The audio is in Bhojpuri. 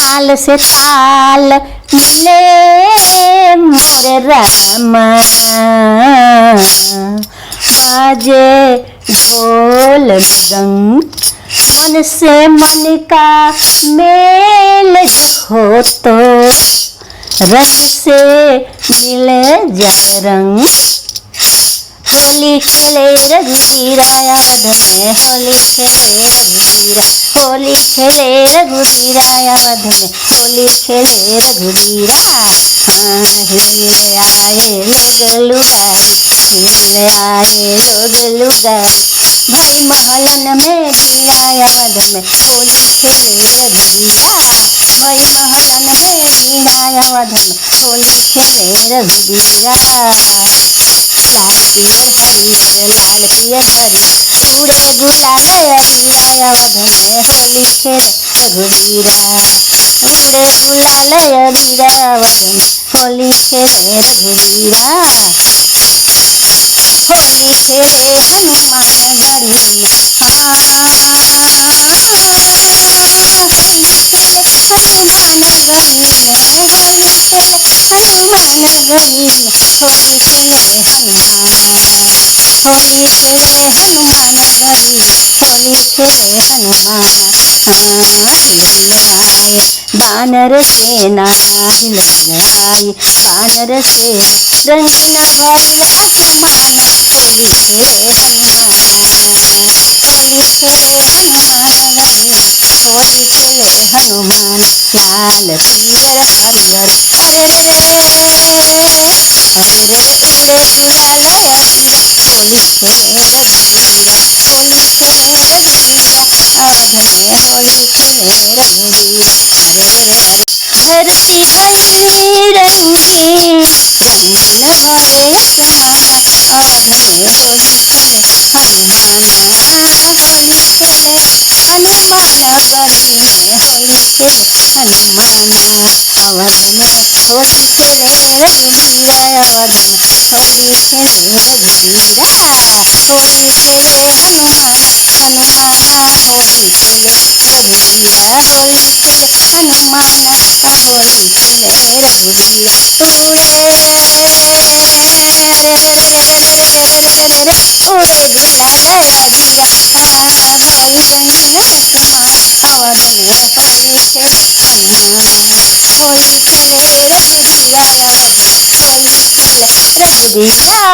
ताल से ताल मिले मोरे रामा, बाजे ढोल मृदंग मन से मन का मेल हो तो रंग से मिल जाए रंग। होली खेले रघुवीरा अवध में, होली खेले रघुवीरा, होली खेले रघुवीरा अवध में, होली खेले रघुवीरा। हाँ हिल आए लोग लुगाई, हिल आए लोग लुगाई, भाई महलन में बीना अवध में, होली खेले रघुवीरा, भाई महलन में बीना अवध में, होली खेले रघुवीरा। लाल पियर हरियर लाल पियर हरियर उड़े गुलाल अबीरा अवध में, होली खेले रघुवीरा, उड़े गुलाल अबीरा अवध में, होली खेले रघुवीरा। होली खेले हनुमान गढ़ी में, हाँ होली खेले हनुमान गढ़ी में, होली खेले हनुमान गढ़ी में, होली खेले हनुमान, होली खेले हनुमान गढ़ी में, होली खेले हनुमान। हाँ हिल आए बानर सेना, हिल आई बानर सेना, रंगीन भइल आसमान, होली खेले हनुमान, होली खेले हनुमान गढ़ी में, होली खेले हनुमान। लाल पियर हरियर हरे रे रे हरे रे उड़े गुलाल अबीरा, होली खेले रघुवीरा, होली खेले रघुवीरा अवध में, होली खेले रघुवीरा। हरे रे रे हरे धरती भइल रंगीन, रंगीन भये आसमान, अवध में होली खेले हनुमान, होली खेले हनुमान गढ़ी में, होली खेले हनुमान। अवध में होली खेले रघुवीरा, अवध में होली खेले रघुवीरा, होली खेले हनुमान, हनुमान होली खेले रघुवीरा, होली खेले हनुमान, होली खेले रघुवीरा। उड़े गुलाल अबीरा, हाँ भइल रंगीन आसमान, अवध में होली खेले हनुमान, होली खेले रघुवीरा, अवध में होली खेले रघुवीरा।